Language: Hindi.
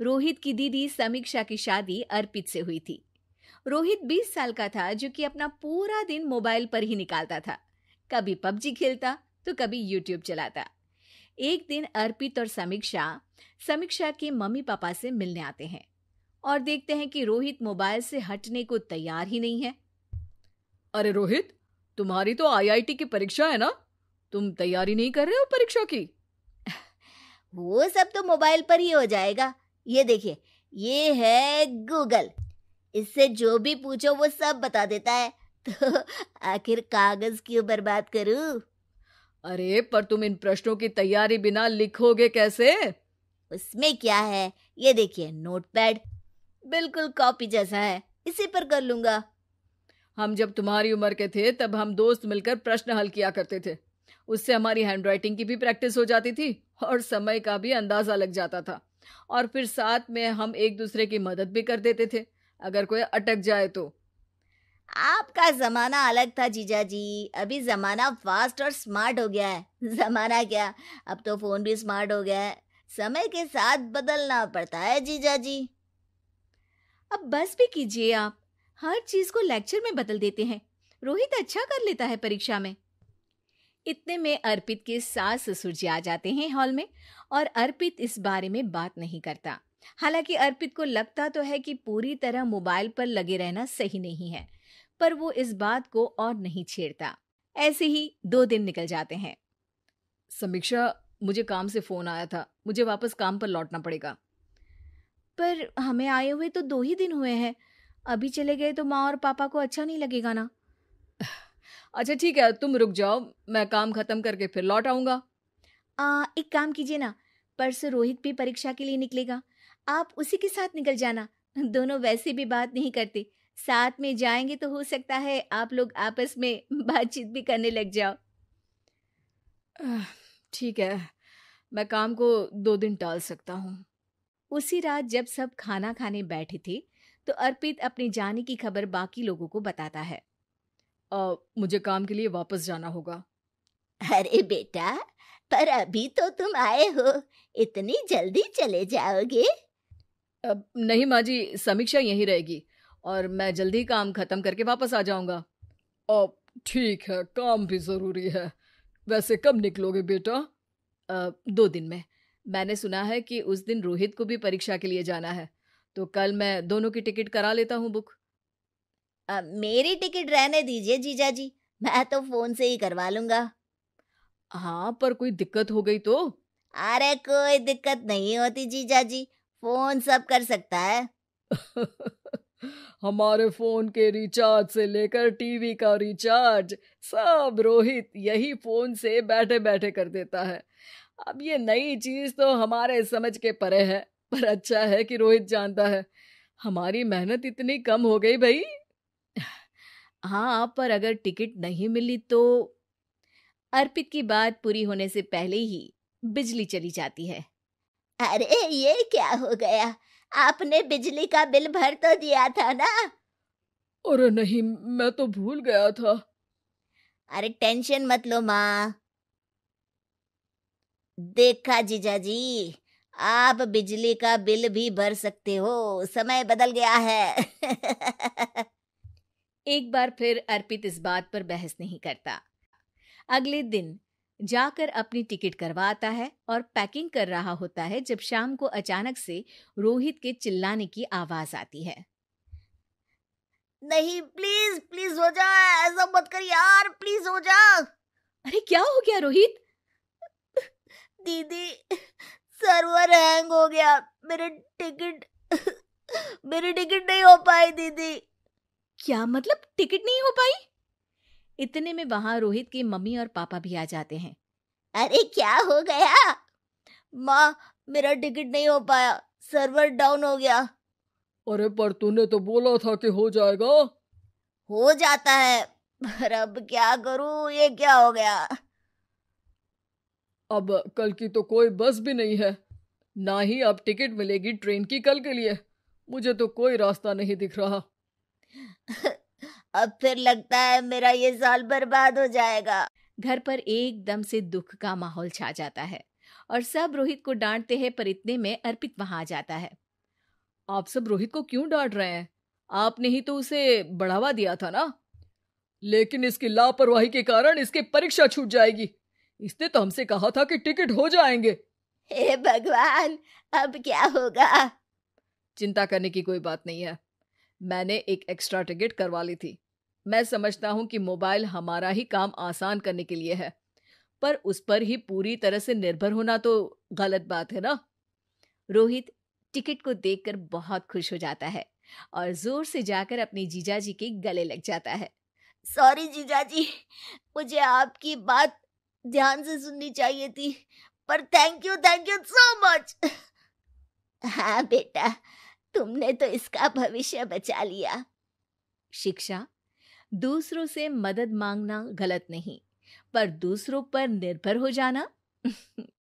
रोहित की दीदी समीक्षा की शादी अर्पित से हुई थी। रोहित 20 साल का था, जो कि अपना पूरा दिन मोबाइल पर ही निकालता था। कभी पबजी खेलता तो कभी यूट्यूब चलाता। एक दिन अर्पित और समीक्षा समीक्षा के मम्मी पापा से मिलने आते हैं और देखते हैं कि रोहित मोबाइल से हटने को तैयार ही नहीं है। अरे रोहित, तुम्हारी तो आईआईटी की परीक्षा है ना? तुम तैयारी नहीं कर रहे हो परीक्षा की? वो सब तो मोबाइल पर ही हो जाएगा। ये देखिए, ये है गूगल। इससे जो भी पूछो वो सब बता देता है। तो आखिर कागज क्यों बर्बाद करूं? अरे पर तुम इन प्रश्नों की तैयारी बिना लिखोगे कैसे? उसमें क्या है, ये देखिए नोटपैड, बिल्कुल कॉपी जैसा है, इसी पर कर लूंगा। हम जब तुम्हारी उम्र के थे तब हम दोस्त मिलकर प्रश्न हल किया करते थे। उससे हमारी हैंडराइटिंग की भी प्रैक्टिस हो जाती थी और समय का भी अंदाजा लग जाता था। और फिर साथ में हम एक दूसरे की मदद भी कर देते थे अगर कोई अटक जाए तो। आपका जमाना अलग था जीजा जी। अभी जमाना फास्ट और स्मार्ट हो गया है। जमाना क्या, अब तो फोन भी स्मार्ट हो गया है। समय के साथ बदलना पड़ता है जीजा जी। अब बस भी कीजिए आप, हर चीज को लेक्चर में बदल देते हैं। रोहित अच्छा कर लेता है परीक्षा में। इतने में अर्पित के सास ससुर जी आ जाते हैं हॉल में, और अर्पित इस बारे में बात नहीं करता। हालांकि अर्पित को लगता तो है कि पूरी तरह मोबाइल पर लगे रहना सही नहीं है, पर वो इस बात को और नहीं छेड़ता। ऐसे ही 2 दिन निकल जाते हैं। समीक्षा, मुझे काम से फोन आया था, मुझे वापस काम पर लौटना पड़ेगा। पर हमें आए हुए तो 2 ही दिन हुए हैं। अभी चले गए तो माँ और पापा को अच्छा नहीं लगेगा ना। अच्छा ठीक है, तुम रुक जाओ, मैं काम खत्म करके फिर लौट आऊंगा। एक काम कीजिए ना, परसों रोहित भी परीक्षा के लिए निकलेगा, आप उसी के साथ निकल जाना। दोनों वैसे भी बात नहीं करते, साथ में जाएंगे तो हो सकता है आप लोग आपस में बातचीत भी करने लग जाओ। ठीक है, मैं काम को 2 दिन टाल सकता हूँ। उसी रात जब सब खाना खाने बैठे थे, तो अर्पित अपने जाने की खबर बाकी लोगों को बताता है। मुझे काम के लिए वापस जाना होगा। अरे बेटा, पर अभी तो तुम आए हो, इतनी जल्दी चले जाओगे? नहीं माँ जी, समीक्षा यहीं रहेगी और मैं जल्दी काम खत्म करके वापस आ जाऊंगा। ठीक है, काम भी जरूरी है। वैसे कब निकलोगे बेटा? 2 दिन में। मैंने सुना है कि उस दिन रोहित को भी परीक्षा के लिए जाना है, तो कल मैं दोनों की टिकट करा लेता हूँ बुक। मेरी टिकट रहने दीजिए जीजा जी, मैं तो फोन से ही करवा लूंगा। हाँ, पर कोई दिक्कत हो गई तो? अरे कोई दिक्कत नहीं होती जीजा जी, फोन सब कर सकता है। हमारे फोन के रिचार्ज से लेकर टीवी का रिचार्ज सब रोहित यही फोन से बैठे बैठे कर देता है। अब ये नई चीज तो हमारे समझ के परे है, पर अच्छा है कि रोहित जानता है। हमारी मेहनत इतनी कम हो गई भाई। हाँ, पर अगर टिकट नहीं मिली तो? अर्पित की बात पूरी होने से पहले ही बिजली चली जाती है। अरे ये क्या हो गया, आपने बिजली का बिल भर तो दिया था ना? अरे नहीं, मैं तो भूल गया था। अरे टेंशन मत लो माँ। देखा जीजा जी, आप बिजली का बिल भी भर सकते हो, समय बदल गया है। एक बार फिर अर्पित इस बात पर बहस नहीं करता। अगले दिन जाकर अपनी टिकट करवाता है और पैकिंग कर रहा होता है जब शाम को अचानक से रोहित के चिल्लाने की आवाज आती है। नहीं, प्लीज प्लीज हो जा, ऐसा मत कर यार, प्लीज हो जा। अरे क्या हो गया रोहित? दीदी, सर्वर हैंग हो गया, मेरी टिकट नहीं हो पाई दीदी। क्या मतलब टिकट नहीं हो पाई? इतने में वहां रोहित के मम्मी और पापा भी आ जाते हैं। अरे क्या हो गया? माँ, मेरा टिकट नहीं हो पाया, सर्वर डाउन हो गया। अरे पर तूने तो बोला था कि हो जाएगा। हो जाता है, पर अब क्या करूं, ये क्या हो गया? अब कल की तो कोई बस भी नहीं है, ना ही अब टिकट मिलेगी ट्रेन की कल के लिए। मुझे तो कोई रास्ता नहीं दिख रहा। अब फिर लगता है मेरा ये साल बर्बाद हो जाएगा। घर पर एकदम से दुख का माहौल छा जाता है और सब रोहित को डांटते हैं, पर इतने में अर्पित वहां आ जाता है। आप सब रोहित को क्यों डांट रहे हैं? आपने ही तो उसे बढ़ावा दिया था ना। लेकिन इसकी लापरवाही के कारण इसकी परीक्षा छूट जाएगी। इसने तो हमसे कहा था कि टिकट हो जाएंगे। हे भगवान, अब क्या होगा? चिंता करने की कोई बात नहीं है। मैंने एक एक्स्ट्रा टिकट करवा ली थी। मैं समझता हूँ कि मोबाइल हमारा ही काम आसान करने के लिए है, पर उस पर ही पूरी तरह से निर्भर होना तो गलत बात है ना। रोहित टिकट को देखकर बहुत खुश हो जाता है और जोर से जाकर अपने जीजाजी के गले लग जाता है। सॉरी जीजाजी, मुझे आपकी बात ध्यान से सुननी चाहिए थी, पर थैंक यू सो मच। हाँ बेटा, तुमने तो इसका भविष्य बचा लिया। शिक्षा, दूसरों से मदद मांगना गलत नहीं, पर दूसरों पर निर्भर हो जाना